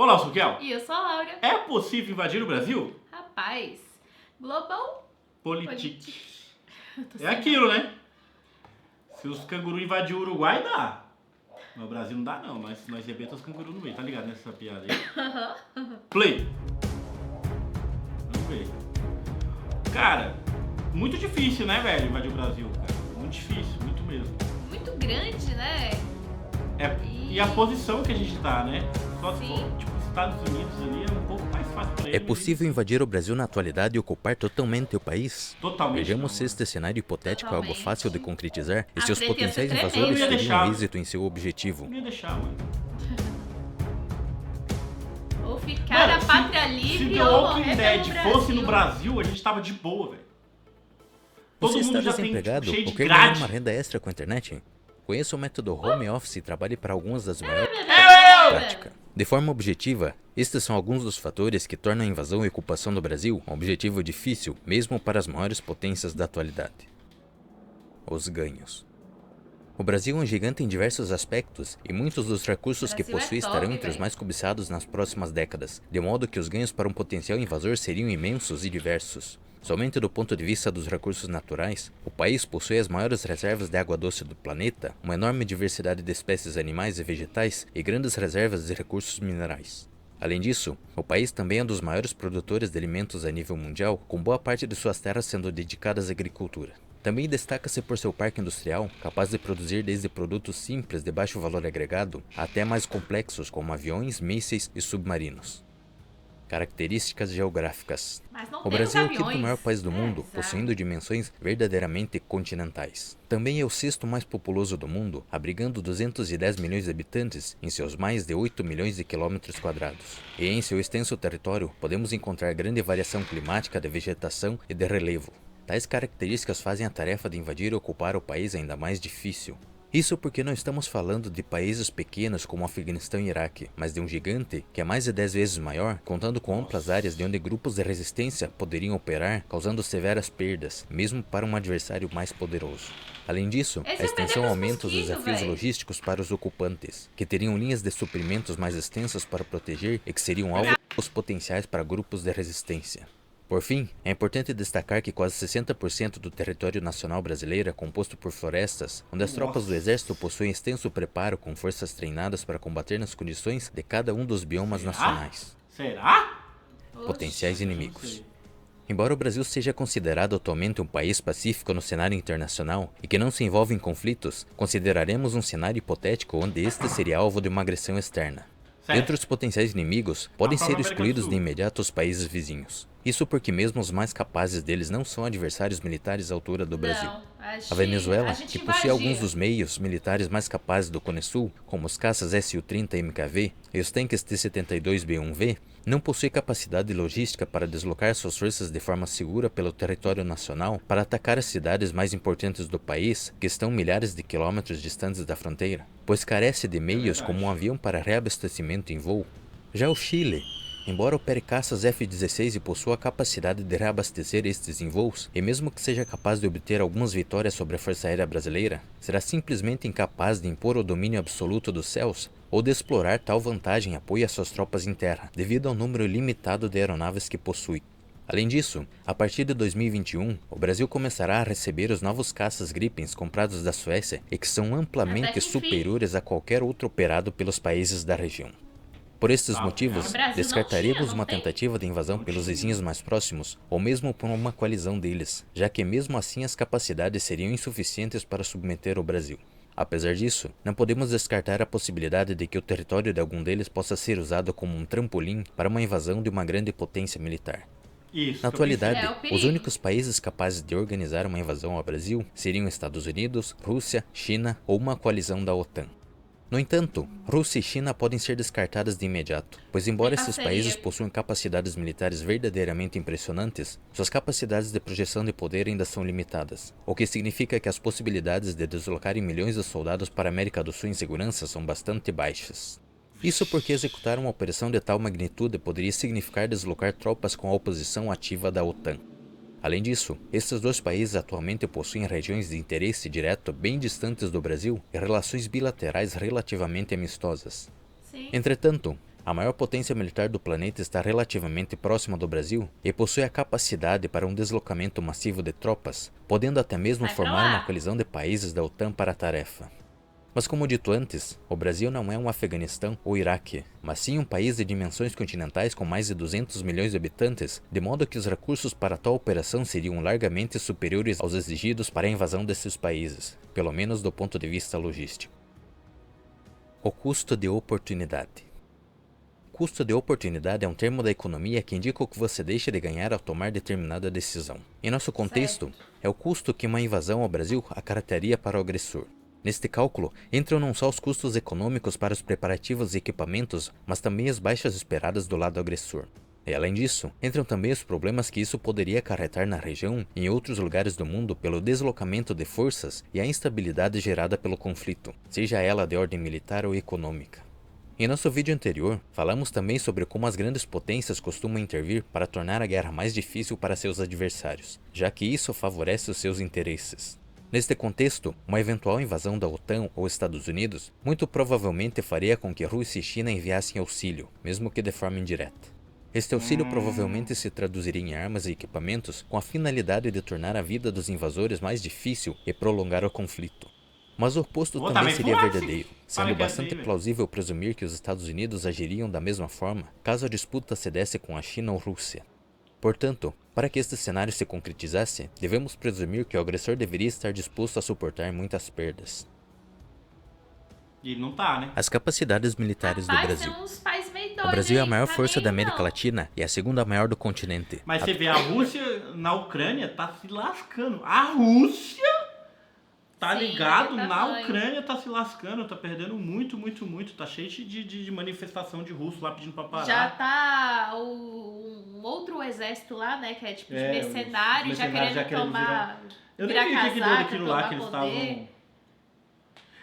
Olá, eu sou o Kel. E eu sou a Laura. É possível invadir o Brasil? Rapaz, Global Politics. Politics. É aquilo, né? Se os cangurus invadir o Uruguai, dá. No Brasil não dá não, mas nós rebenta os cangurus no meio, tá ligado nessa piada aí? Play. Vamos ver. Cara, muito difícil, né, velho, invadir o Brasil, cara. Muito difícil, muito mesmo. Muito grande, né? E a posição que a gente tá, né? Só se Sim. for, tipo, Estados Unidos ali é um pouco mais fácil pra É eles. possível invadir o Brasil na atualidade e ocupar totalmente o país? Totalmente Vejamos não, se este cenário hipotético é algo Totalmente. fácil de concretizar e A se os treta ia ser potenciais tremenda. Eu invasores ia teriam deixar. êxito em seu objetivo. Não ia deixar, mano. Ou ficar Mano, a pátria se livre The ou Walking morrer Dead pelo fosse no Brasil, a gente tava de boa, velho. Todo Você está mundo já tem, desempregado tipo, cheio ou de quer ganhar grade. uma renda extra com a internet? Conheça o método Home Office e trabalhe para algumas das maiores práticas. De forma objetiva, estes são alguns dos fatores que tornam a invasão e ocupação do Brasil um objetivo difícil, mesmo para as maiores potências da atualidade. Os ganhos. O Brasil é um gigante em diversos aspectos e muitos dos recursos que Brasil é possui top, estarão entre os velho. mais cobiçados nas próximas décadas, de modo que os ganhos para um potencial invasor seriam imensos e diversos. Somente do ponto de vista dos recursos naturais, o país possui as maiores reservas de água doce do planeta, uma enorme diversidade de espécies animais e vegetais e grandes reservas de recursos minerais. Além disso, o país também é um dos maiores produtores de alimentos a nível mundial, com boa parte de suas terras sendo dedicadas à agricultura. Também destaca-se por seu parque industrial, capaz de produzir desde produtos simples de baixo valor agregado até mais complexos como aviões, mísseis e submarinos. Características geográficas. Mas não O temos Brasil é o quinto aviões. maior país do mundo, exato. possuindo dimensões verdadeiramente continentais. Também é o sexto mais populoso do mundo, abrigando 210 milhões de habitantes em seus mais de 8 milhões de quilômetros quadrados. E em seu extenso território, podemos encontrar grande variação climática de vegetação e de relevo. Tais características fazem a tarefa de invadir e ocupar o país ainda mais difícil. Isso porque não estamos falando de países pequenos como Afeganistão e Iraque, mas de um gigante que é mais de 10 vezes maior, contando com amplas áreas de onde grupos de resistência poderiam operar, causando severas perdas, mesmo para um adversário mais poderoso. Além disso, Esse a é extensão perder aumenta os mosquito, desafios véi. logísticos para os ocupantes, que teriam linhas de suprimentos mais extensas para proteger e que seriam alvos potenciais para grupos de resistência. Por fim, é importante destacar que quase 60% do território nacional brasileiro é composto por florestas, onde as tropas do exército possuem extenso preparo com forças treinadas para combater nas condições de cada um dos biomas nacionais. Será? Potenciais Eu não inimigos. sei. Embora o Brasil seja considerado atualmente um país pacífico no cenário internacional e que não se envolve em conflitos, consideraremos um cenário hipotético onde este seria alvo de uma agressão externa. Certo. Entre os potenciais inimigos, podem A ser própria América do excluídos Sul. de imediato os países vizinhos. Isso porque mesmo os mais capazes deles não são adversários militares à altura do Brasil. Não, A Venezuela, a gente que possui alguns invadia. dos meios militares mais capazes do Cone Sul, como os caças Su-30 MKV e os tanques T-72B1V, não possui capacidade logística para deslocar suas forças de forma segura pelo território nacional para atacar as cidades mais importantes do país, que estão milhares de quilômetros distantes da fronteira, pois carece de meios como um avião para reabastecimento em voo. Já o Chile, embora opere caças F-16 e possua a capacidade de reabastecer estes em voos, e mesmo que seja capaz de obter algumas vitórias sobre a Força Aérea Brasileira, será simplesmente incapaz de impor o domínio absoluto dos céus ou de explorar tal vantagem em apoio às suas tropas em terra, devido ao número limitado de aeronaves que possui. Além disso, a partir de 2021, o Brasil começará a receber os novos caças Gripens comprados da Suécia e que são amplamente Até que enfim. superiores a qualquer outro operado pelos países da região. Por estes motivos, O Brasil descartaríamos não uma tem. tentativa de invasão pelos vizinhos mais próximos, ou mesmo por uma coalizão deles, já que mesmo assim as capacidades seriam insuficientes para submeter o Brasil. Apesar disso, não podemos descartar a possibilidade de que o território de algum deles possa ser usado como um trampolim para uma invasão de uma grande potência militar. Isso. Na atualidade, É o perigo. os únicos países capazes de organizar uma invasão ao Brasil seriam Estados Unidos, Rússia, China ou uma coalizão da OTAN. No entanto, Rússia e China podem ser descartadas de imediato, pois embora esses parceria. países possuam capacidades militares verdadeiramente impressionantes, suas capacidades de projeção de poder ainda são limitadas, o que significa que as possibilidades de deslocarem milhões de soldados para a América do Sul em segurança são bastante baixas. Isso porque executar uma operação de tal magnitude poderia significar deslocar tropas com a oposição ativa da OTAN. Além disso, esses dois países atualmente possuem regiões de interesse direto bem distantes do Brasil e relações bilaterais relativamente amistosas. Sim. Entretanto, A maior potência militar do planeta está relativamente próxima do Brasil e possui a capacidade para um deslocamento massivo de tropas, podendo até mesmo Vai pra formar lá. uma coalizão de países da OTAN para a tarefa. Mas como dito antes, o Brasil não é um Afeganistão ou Iraque, mas sim um país de dimensões continentais com mais de 200 milhões de habitantes, de modo que os recursos para tal operação seriam largamente superiores aos exigidos para a invasão desses países, pelo menos do ponto de vista logístico. O custo de oportunidade. Custo de oportunidade é um termo da economia que indica o que você deixa de ganhar ao tomar determinada decisão. Em nosso contexto, é o custo que uma invasão ao Brasil acarretaria para o agressor. Neste cálculo, entram não só os custos econômicos para os preparativos e equipamentos, mas também as baixas esperadas do lado agressor. E além disso, entram também os problemas que isso poderia acarretar na região e em outros lugares do mundo pelo deslocamento de forças e a instabilidade gerada pelo conflito, seja ela de ordem militar ou econômica. Em nosso vídeo anterior, falamos também sobre como as grandes potências costumam intervir para tornar a guerra mais difícil para seus adversários, já que isso favorece os seus interesses. Neste contexto, uma eventual invasão da OTAN ou Estados Unidos muito provavelmente faria com que Rússia e China enviassem auxílio, mesmo que de forma indireta. Este auxílio provavelmente se traduziria em armas e equipamentos com a finalidade de tornar a vida dos invasores mais difícil e prolongar o conflito. Mas o oposto também também seria foi assim. verdadeiro, sendo Olha que bastante assim, velho. plausível presumir que os Estados Unidos agiriam da mesma forma caso a disputa se desse com a China ou Rússia. Portanto, para que este cenário se concretizasse, devemos presumir que o agressor deveria estar disposto a suportar muitas perdas. E não tá, né? As capacidades militares do Rapaz, Brasil. tem uns pais meio O doidos, Brasil é a hein? maior Tá força nem da aí, América não. Latina e a segunda maior do continente. Mas você vê, a Rússia na Ucrânia tá se lascando. A Rússia, tá Sim, ligado? daquele Na tamanho. Ucrânia tá se lascando, tá perdendo muito, muito, muito. Tá cheio de manifestação de russo lá pedindo pra parar. Já tá um outro exército lá, né? Que é tipo de É, mercenário, os já mercenários querendo já querendo tomar. Eu virar nem vi o que deu casaca, daquilo lá tomar que eles poder. estavam.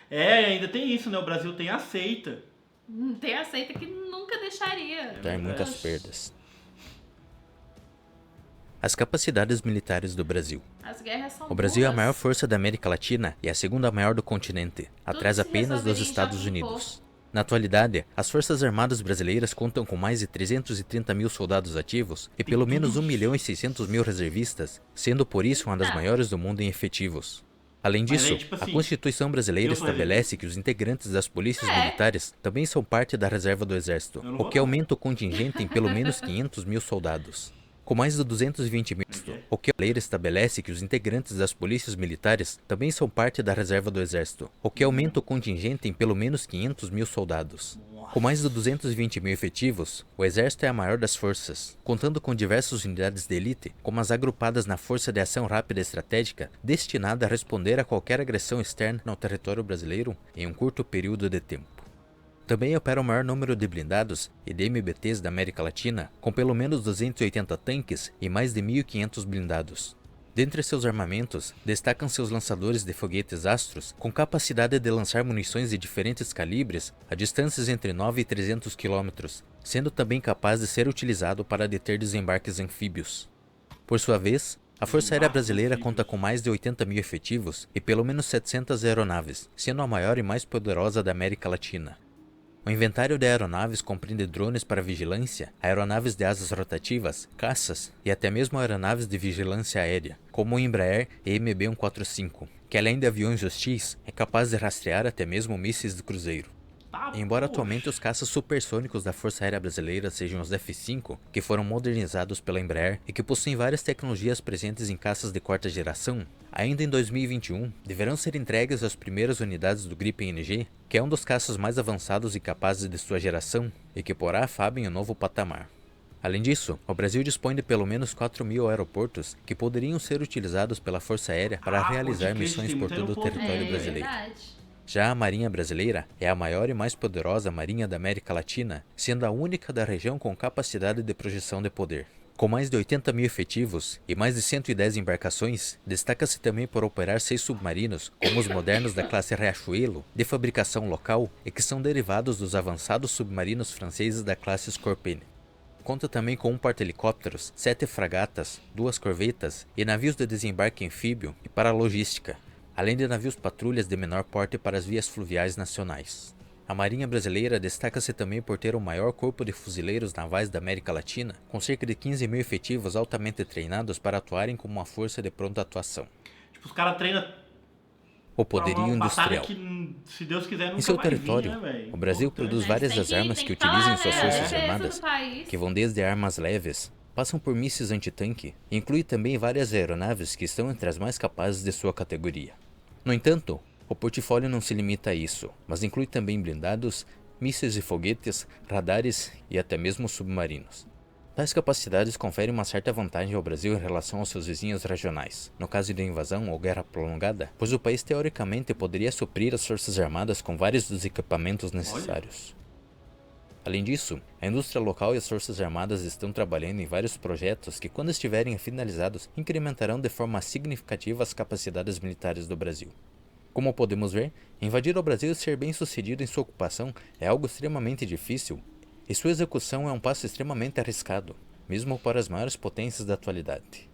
É, ainda tem isso, né? O Brasil tem a seita. Tem aceita que nunca deixaria. Dar muitas Oxi. perdas. As capacidades militares do Brasil. As guerras são O Brasil é a duras. maior força da América Latina e a segunda maior do continente, atrás se apenas dos resolveria em Estados choque de Unidos. Na atualidade, as Forças Armadas brasileiras contam com mais de 330 mil soldados ativos e pelo menos 1.600.000 reservistas, sendo por isso uma das Eita. maiores do mundo em efetivos. Além Mas disso, aí, tipo a assim, Constituição brasileira eu sou estabelece que os integrantes das polícias É. militares também são parte da reserva do Exército, Eu não o vou que não. aumenta o contingente em pelo menos 500 mil soldados. Com mais de 220 mil, o que a lei estabelece que os integrantes das polícias militares também são parte da reserva do Exército, o que aumenta o contingente em pelo menos 500 mil soldados. Com mais de 220 mil efetivos, o Exército é a maior das forças, contando com diversas unidades de elite, como as agrupadas na Força de Ação Rápida Estratégica, destinada a responder a qualquer agressão externa no território brasileiro em um curto período de tempo. Também opera o maior número de blindados e DMBTs da América Latina, com pelo menos 280 tanques e mais de 1.500 blindados. Dentre seus armamentos, destacam seus lançadores de foguetes Astros, com capacidade de lançar munições de diferentes calibres a distâncias entre 9 e 300 km, sendo também capaz de ser utilizado para deter desembarques anfíbios. Por sua vez, a Força Aérea Brasileira conta com mais de 80 mil efetivos e pelo menos 700 aeronaves, sendo a maior e mais poderosa da América Latina. O inventário de aeronaves compreende drones para vigilância, aeronaves de asas rotativas, caças e até mesmo aeronaves de vigilância aérea, como o Embraer EMB-145, que além de aviões hostis, é capaz de rastrear até mesmo mísseis de cruzeiro. Tá, Embora poxa. atualmente os caças supersônicos da Força Aérea Brasileira sejam os F-5, que foram modernizados pela Embraer e que possuem várias tecnologias presentes em caças de quarta geração, ainda em 2021 deverão ser entregues as primeiras unidades do Gripen NG, que é um dos caças mais avançados e capazes de sua geração e que porá a FAB em um novo patamar. Além disso, o Brasil dispõe de pelo menos 4.000 aeroportos que poderiam ser utilizados pela Força Aérea para realizar pode crer, missões tem por muito todo o aeroporto. território É brasileiro. verdade. Já a Marinha Brasileira é a maior e mais poderosa marinha da América Latina, sendo a única da região com capacidade de projeção de poder. Com mais de 80 mil efetivos e mais de 110 embarcações, destaca-se também por operar 6 submarinos, como os modernos da classe Riachuelo, de fabricação local e que são derivados dos avançados submarinos franceses da classe Scorpion. Conta também com um porta-helicópteros, 7 fragatas, 2 corvetas e navios de desembarque anfíbio e para logística, além de navios patrulhas de menor porte para as vias fluviais nacionais. A Marinha Brasileira destaca-se também por ter o maior corpo de fuzileiros navais da América Latina, com cerca de 15 mil efetivos altamente treinados para atuarem como uma força de pronta atuação. Tipo, os caras treinam O poderio uma batalha industrial. que, se Deus quiser, nunca Em seu vai vir, território, né, velho? o Brasil Importante. produz várias das armas que utilizam em suas forças defesa armadas, do país. que vão desde armas leves, passam por mísseis antitanque e inclui também várias aeronaves que estão entre as mais capazes de sua categoria. No entanto, o portfólio não se limita a isso, mas inclui também blindados, mísseis e foguetes, radares e até mesmo submarinos. Tais capacidades conferem uma certa vantagem ao Brasil em relação aos seus vizinhos regionais, no caso de invasão ou guerra prolongada, pois o país teoricamente poderia suprir as forças armadas com vários dos equipamentos necessários. Além disso, a indústria local e as forças armadas estão trabalhando em vários projetos que, quando estiverem finalizados, incrementarão de forma significativa as capacidades militares do Brasil. Como podemos ver, invadir o Brasil e ser bem sucedido em sua ocupação é algo extremamente difícil, e sua execução é um passo extremamente arriscado, mesmo para as maiores potências da atualidade.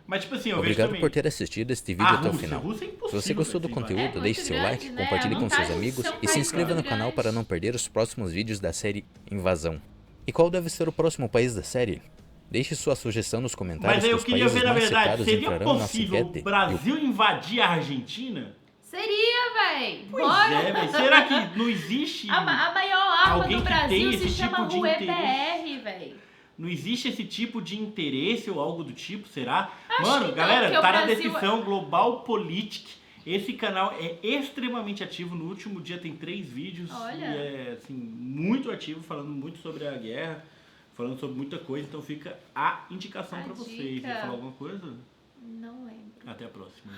Mas, tipo assim, eu Obrigado vejo também. por ter assistido este vídeo A até o Rússia, final. Rússia é Se impossível, você gostou do velho, conteúdo, muito deixe seu grande, like, né? compartilhe A com seus vantagem de amigos ser um e se país inscreva no muito canal grande. para não perder os próximos vídeos da série Invasão. E qual deve ser o próximo país da série? Deixe sua sugestão nos comentários Mas aí que eu os queria países ver, na mais verdade, citados seria entrarão na nossa possível enquete. o Brasil invadir a Argentina? Seria, véi. Pois Bora. é, velho. Será que não existe... A maior arma alguém do que Brasil tem se esse chama tipo de Rue interesse? BR, véi. Não existe esse tipo de interesse ou algo do tipo, será? Acho Mano, que não, galera, porque o tá na Brasil- descrição Global Politic. Esse canal é extremamente ativo. No último dia tem 3 vídeos. Olha. E é, assim, muito ativo, falando muito sobre a guerra, falando sobre muita coisa. Então fica a indicação A pra vocês. dica. Quer falar alguma coisa? Não lembro. Até a próxima.